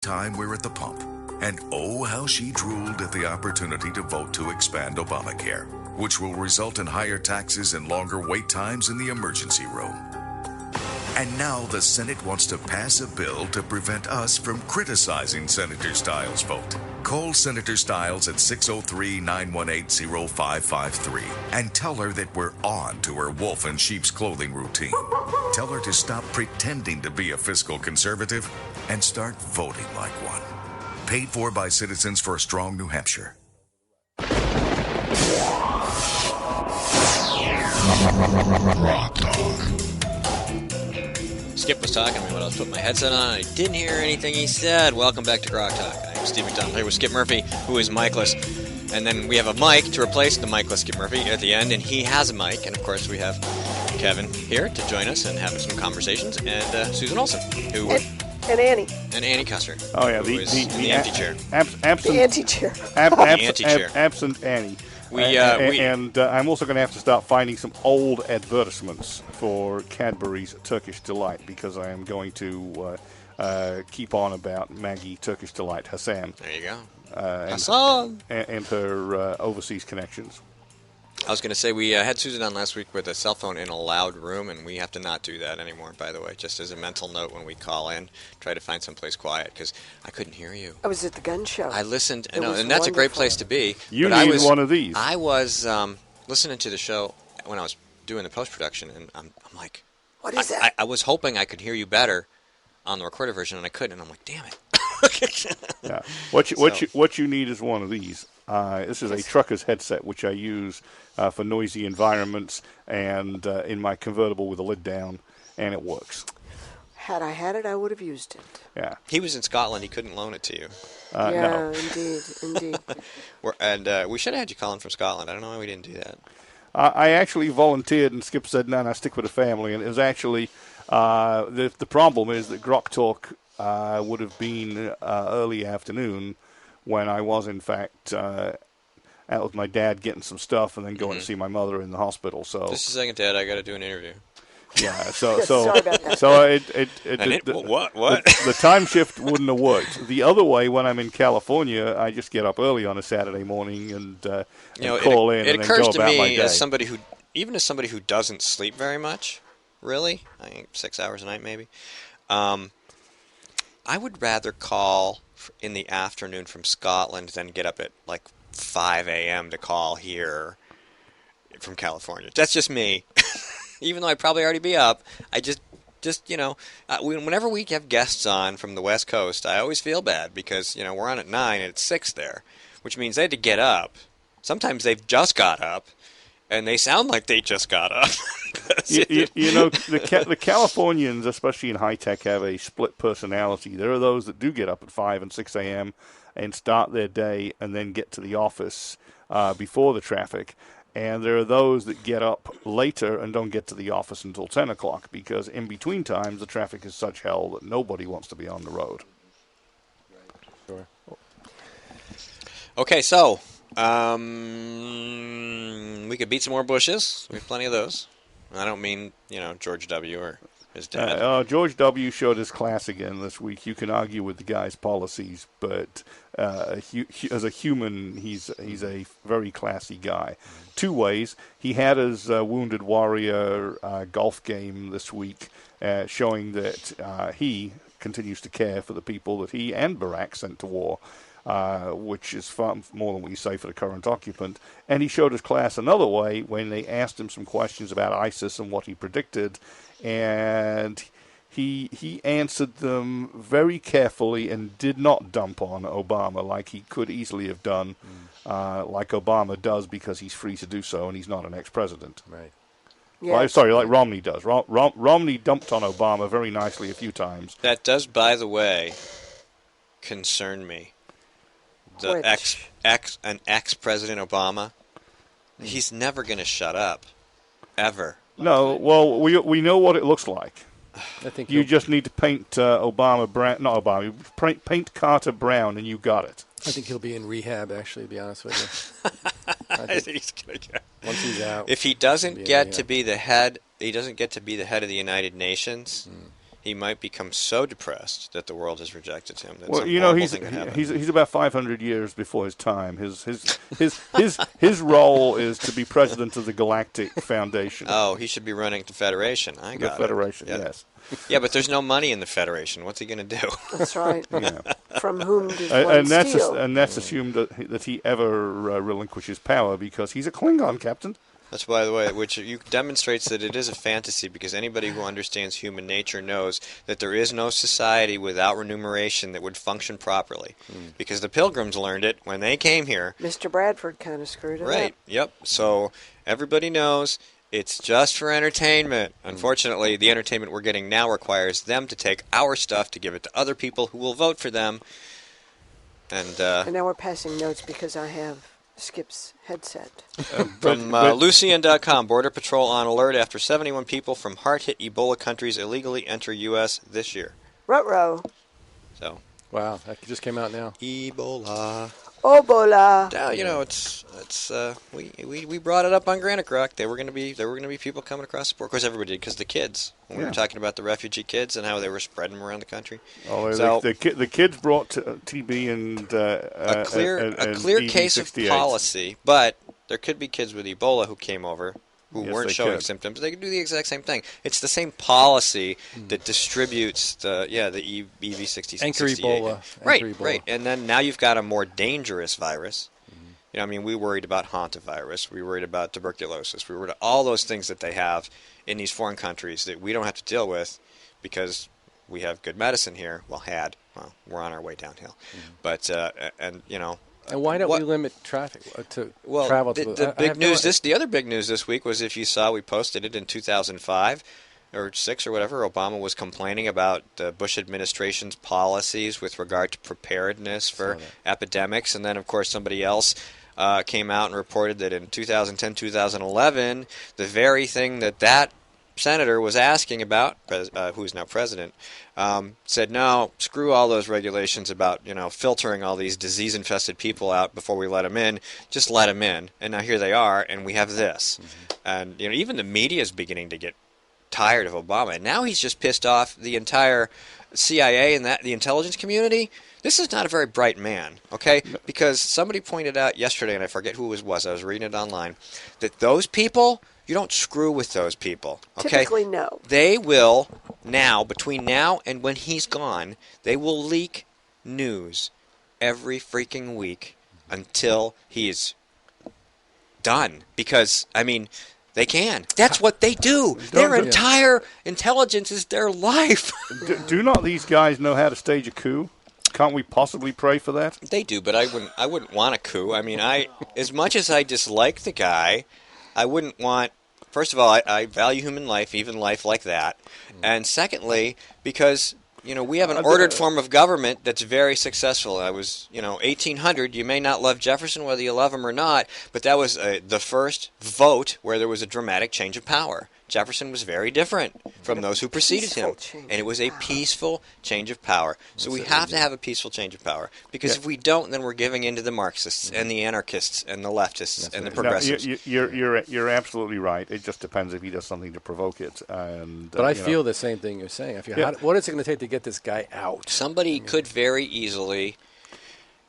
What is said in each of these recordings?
time we're at the pump. And oh, how she drooled at the opportunity to vote to expand Obamacare, which will result in higher taxes and longer wait times in the emergency room. And now the Senate wants to pass a bill to prevent us from criticizing Senator Stiles' vote. Call Senator Stiles at 603-918-0553 and tell her that we're on to her wolf in sheep's clothing routine. Tell her to stop pretending to be a fiscal conservative and start voting like one. Paid for by Citizens for a Strong New Hampshire. Skip was talking to me when I was putting my headset on. I didn't hear anything he said. Welcome back to GrokTALK. I'm Steve McDonald here with Skip Murphy, who is micless. And then we have a mic to replace the micless Skip Murphy at the end, and he has a mic. And, of course, we have Kevin here to join us and have some conversations, and Susan-Olsen, who... And Annie. And Ann Kuster. Oh, yeah, the anti-chair. Absent anti-chair. Absent Annie. I'm also going to have to start finding some old advertisements for Cadbury's Turkish Delight, because I am going to keep on about Maggie Turkish Delight Hassan. There you go. Hassan! And her overseas connections. I was going to say, we had Susan on last week with a cell phone in a loud room, and we have to not do that anymore, by the way, just as a mental note when we call in. Try to find someplace quiet, because I couldn't hear you. I was at the gun show. I listened, and that's a great place to be. You need one of these. I was listening to the show when I was doing the post-production, and I'm like... What is that? I was hoping I could hear you better on the recorded version, and I couldn't, and I'm like, damn it. Yeah. What you need is one of these. This is a trucker's headset, which I use for noisy environments and in my convertible with the lid down, and it works. Had I had it, I would have used it. Yeah. He was in Scotland. He couldn't loan it to you. No. Indeed. We should have had you calling from Scotland. I don't know why we didn't do that. I actually volunteered, and Skip said, no, stick with the family. And it was actually, the problem is that GrokTALK would have been early afternoon when I was, in fact, out with my dad getting some stuff and then going to see my mother in the hospital. So just a second, Dad. I got to do an interview. Yeah. So sorry about that. So what? The time shift wouldn't have worked. The other way, when I'm in California, I just get up early on a Saturday morning and call in and then go about my day. It occurs to me, as somebody who doesn't sleep very much, really, I think 6 hours a night maybe. I would rather call in the afternoon from Scotland than get up at like 5 a.m. to call here from California. That's just me. Even though I'd probably already be up, I just whenever we have guests on from the West Coast, I always feel bad because, we're on at 9 and it's 6 there, which means they had to get up. Sometimes they've just got up, and they sound like they just got up. The Californians, especially in high tech, have a split personality. There are those that do get up at 5 and 6 a.m. and start their day and then get to the office before the traffic. And there are those that get up later and don't get to the office until 10 o'clock because in between times the traffic is such hell that nobody wants to be on the road. Sure. Okay, so we could beat some more bushes. We have plenty of those. I don't mean, George W. or his dad. George W. showed his class again this week. You can argue with the guy's policies, but as a human, he's a very classy guy. Two ways. He had his Wounded Warrior golf game this week, showing that he continues to care for the people that he and Barack sent to war. Which is far more than we say for the current occupant. And he showed his class another way when they asked him some questions about ISIS and what he predicted, and he answered them very carefully and did not dump on Obama like he could easily have done, like Obama does because he's free to do so and he's not an ex-president. Right. Yeah. Like Romney does. Romney dumped on Obama very nicely a few times. That does, by the way, concern me. The ex-President Obama, he's never going to shut up, ever. No, well, we know what it looks like. I think you just need to paint Obama brown, not Obama. Paint Carter brown, and you got it. I think he'll be in rehab. Actually, to be honest with you, I think he's going to go. Once he's out. If he doesn't get to be the head, he doesn't get to be the head of the United Nations. he might become so depressed that the world has rejected him. That Well, some you know, horrible he's thing could happen. he's about 500 years before his time. His role is to be president of the Galactic Foundation. Oh, he should be running the Federation. I got the Federation, it. Yeah. yes. Yeah, but there's no money in the Federation. What's he going to do? That's right. Yeah. From whom does one And that's steal? that's assumed that he ever relinquishes power because he's a Klingon, Captain. That's, by the way, which demonstrates that it is a fantasy, because anybody who understands human nature knows that there is no society without remuneration that would function properly. Because the Pilgrims learned it when they came here. Mr. Bradford kind of screwed it Right, up. yep. So everybody knows it's just for entertainment. Unfortunately, the entertainment we're getting now requires them to take our stuff to give it to other people who will vote for them. And now we're passing notes because I have Skip's headset. from Lucian.com, Border Patrol on alert after 71 people from hard-hit Ebola countries illegally enter U.S. this year. Ruh-roh. So, Wow, that just came out now. Ebola. Obola. Now, you know, it's we brought it up on Granite Rock. There were going to be people coming across the border. Of course, everybody did, because the kids. When we were talking about the refugee kids and how they were spreading them around the country. Oh, So- the kids brought TB and a clear case of EV68. policy, but there could be kids with Ebola who came over who Yes, weren't they showing could. symptoms. They could do the exact same thing. It's the same policy that distributes the EV66. Anchor Ebola. Right, Anchor Ebola. right. And then now you've got a more dangerous virus. You know, I mean, we worried about hantavirus. We worried about tuberculosis. We worried about all those things that they have in these foreign countries that we don't have to deal with because we have good medicine here. Well, we're on our way downhill. But, and, you know. And why don't what- we limit traffic to Well, travel to the I big have no news idea. the other big news this week was, if you saw, we posted it in 2005 or 6 or whatever. Obama was complaining about the Bush administration's policies with regard to preparedness for epidemics, and then of course somebody else came out and reported that in 2010, 2011, the very thing that senator was asking about, who's now president, said, no, screw all those regulations about, you know, filtering all these disease-infested people out before we let them in. Just let them in. And now here they are, and we have this. And, you know, even the media is beginning to get tired of Obama. And now he's just pissed off the entire CIA and the intelligence community. This is not a very bright man, okay? Because somebody pointed out yesterday, and I forget who it was, I was reading it online, that those people, you don't screw with those people, okay? Typically, no. They will now, between now and when he's gone, they will leak news every freaking week until he is done. Because, I mean, they can. That's what they do. Their Yeah. entire intelligence is their life. Do not these guys know how to stage a coup? Can't we possibly pray for that? They do, but I wouldn't want a coup. I mean, as much as I dislike the guy, I wouldn't want. First of all, I value human life, even life like that. And secondly, because, you know, we have an ordered form of government that's very successful. I was, you know, 1800. You may not love Jefferson, whether you love him or not, but that was the first vote where there was a dramatic change of power. Jefferson was very different from those who preceded him, and it was a peaceful change of power. So we have to have a peaceful change of power, because if we don't, then we're giving in to the Marxists and the anarchists and the leftists and the progressives. No, you're absolutely right. It just depends if he does something to provoke it. And But I you know. feel the same thing you're saying. I feel, what is it going to take to get this guy out? Somebody could very easily.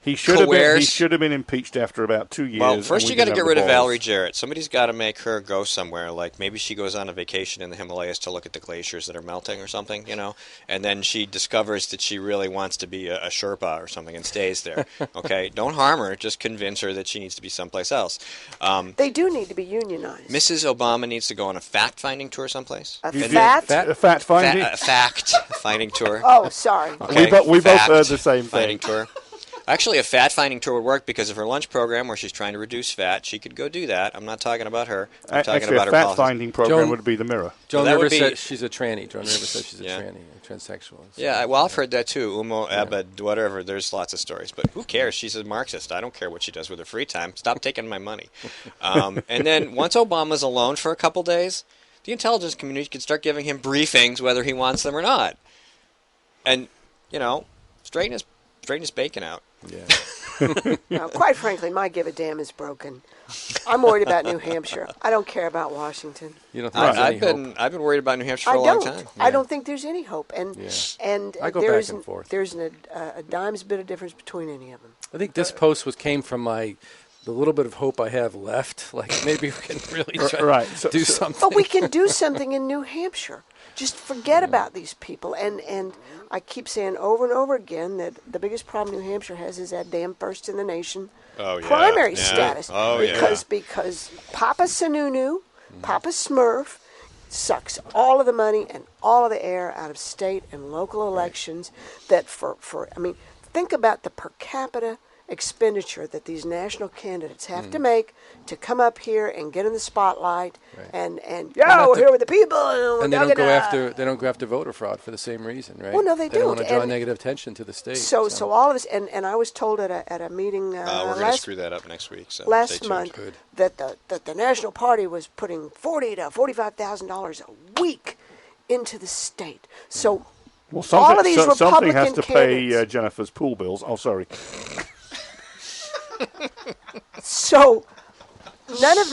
He should have coerce- been impeached after about 2 years. Well, first and we you got to didn't get have rid the of balls. Valerie Jarrett. Somebody's got to make her go somewhere. Like maybe she goes on a vacation in the Himalayas to look at the glaciers that are melting or something, you know. And then she discovers that she really wants to be a Sherpa or something and stays there. Okay, don't harm her. Just convince her that she needs to be someplace else. They do need to be unionized. Mrs. Obama needs to go on a fact-finding tour someplace. A And then- fat? Fact finding. fact-finding tour. Oh, sorry. Okay, We both heard fact the same finding thing. tour. Actually, a fat-finding tour would work because of her lunch program where she's trying to reduce fat. She could go do that. I'm not talking about her. I'm talking Actually, about a her fact policies. finding program Joan- would be the Mirror. Joan that Rivers would be- said she's a tranny. Joan Rivers said she's a Yeah. tranny, a transsexual. Yeah, well, I've heard that too. Umo, Abed, whatever. There's lots of stories. But who cares? She's a Marxist. I don't care what she does with her free time. Stop taking my money. And then once Obama's alone for a couple days, the intelligence community can start giving him briefings whether he wants them or not. And, you know, straighten his bacon out. Yeah. Now, quite frankly, my give a damn is broken. I'm worried about New Hampshire. I don't care about Washington. You don't think there's any hope? I've been worried about New Hampshire for a long time. I don't think there's any hope. And I go back and forth. There's a dime's bit of difference between any of them. I think this post came from the little bit of hope I have left. Like, maybe we can really try to do something. But we can do something in New Hampshire. Just forget about these people. And I keep saying over and over again that the biggest problem New Hampshire has is that damn first in the nation primary status. Because Papa Sununu, Papa Smurf, sucks all of the money and all of the air out of state and local elections. That think about the per capita expenditure that these national candidates have to make to come up here and get in the spotlight and here with the people and they don't go after voter fraud for the same reason, right? Well, no, they don't want to draw negative attention to the state. So all of this, and I was told at a meeting we're going to screw that up next week. So last month that the National Party was putting $40,000 to $45,000 a week into the state. So all of these Republican something has to candidates, pay Jennifer's pool bills. Oh, sorry. So none of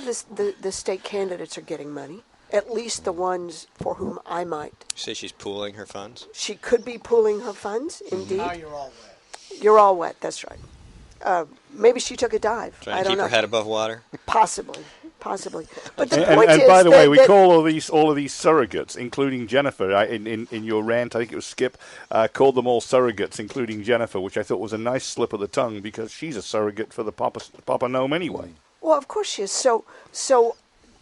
the state candidates are getting money. At least the ones for whom I might. You say she's pooling her funds? She could be pooling her funds, indeed. Now you're all wet. You're all wet, that's right. Maybe she took a dive. Trying to keep her head above water? Possibly. But the point and is by the way, we that call all of these surrogates, including Jennifer. In your rant, I think it was Skip, called them all surrogates, including Jennifer, which I thought was a nice slip of the tongue because she's a surrogate for the Papa Gnome anyway. Well, of course she is. So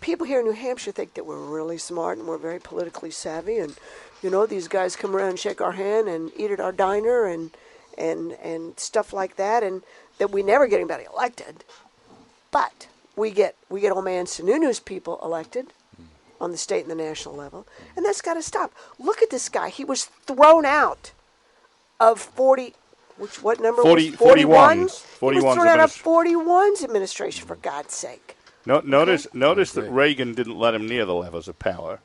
people here in New Hampshire think that we're really smart and we're very politically savvy, and these guys come around and shake our hand and eat at our diner and stuff like that, and that we never get anybody elected, but we get old man Sununu's people elected on the state and the national level, and that's got to stop. Look at this guy. He was thrown out of 40. What number? 41. He was thrown out of 41's administration, for God's sake. Notice that Reagan didn't let him near the levers of power,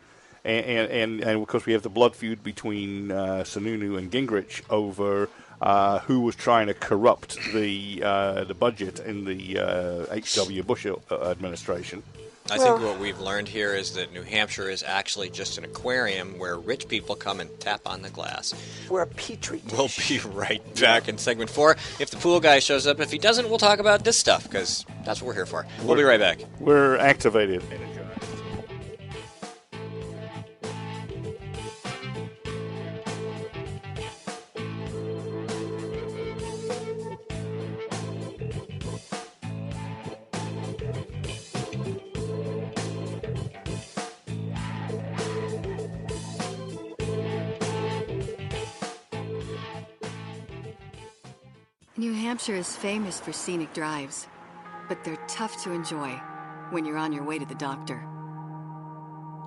and of course we have the blood feud between Sununu and Gingrich over who was trying to corrupt the budget in the H.W. Bush administration. I think what we've learned here is that New Hampshire is actually just an aquarium where rich people come and tap on the glass. We're a petri dish. We'll be right back in segment 4. If the pool guy shows up, if he doesn't, we'll talk about this stuff, because that's what we're here for. We'll be right back. We're activated. New Hampshire is famous for scenic drives, but they're tough to enjoy when you're on your way to the doctor.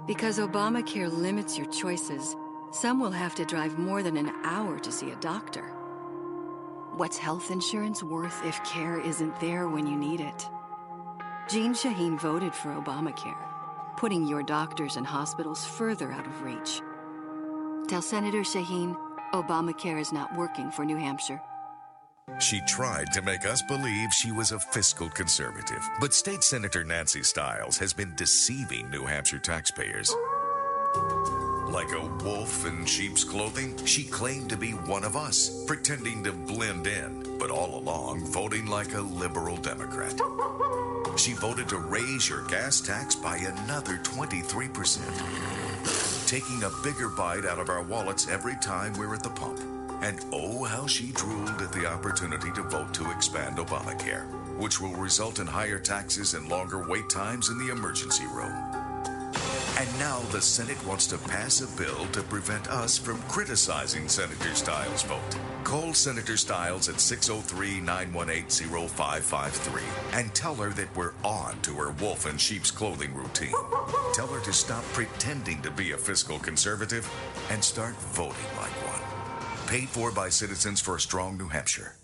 Because Obamacare limits your choices, some will have to drive more than an hour to see a doctor. What's health insurance worth if care isn't there when you need it? Jean Shaheen voted for Obamacare, putting your doctors and hospitals further out of reach. Tell Senator Shaheen, Obamacare is not working for New Hampshire. She tried to make us believe she was a fiscal conservative, but State Senator Nancy Stiles has been deceiving New Hampshire taxpayers. Like a wolf in sheep's clothing, she claimed to be one of us, pretending to blend in, but all along voting like a liberal Democrat. She voted to raise your gas tax by another 23%, taking a bigger bite out of our wallets every time we're at the pump. And oh, how she drooled at the opportunity to vote to expand Obamacare, which will result in higher taxes and longer wait times in the emergency room. And now the Senate wants to pass a bill to prevent us from criticizing Senator Stiles' vote. Call Senator Stiles at 603-918-0553 and tell her that we're on to her wolf in sheep's clothing routine. Tell her to stop pretending to be a fiscal conservative and start voting like one. Paid for by Citizens for a Strong New Hampshire.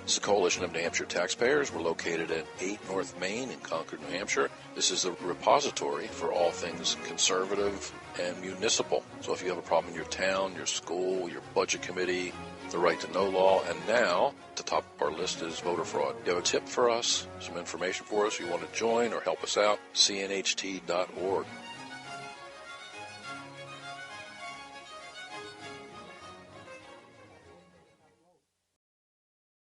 This is a coalition of New Hampshire taxpayers. We're located at 8 North Main in Concord, New Hampshire. This is the repository for all things conservative and municipal. So if you have a problem in your town, your school, your budget committee, the right to know law, and now at the top of our list is voter fraud. You have a tip for us, some information for us, you want to join or help us out, cnht.org.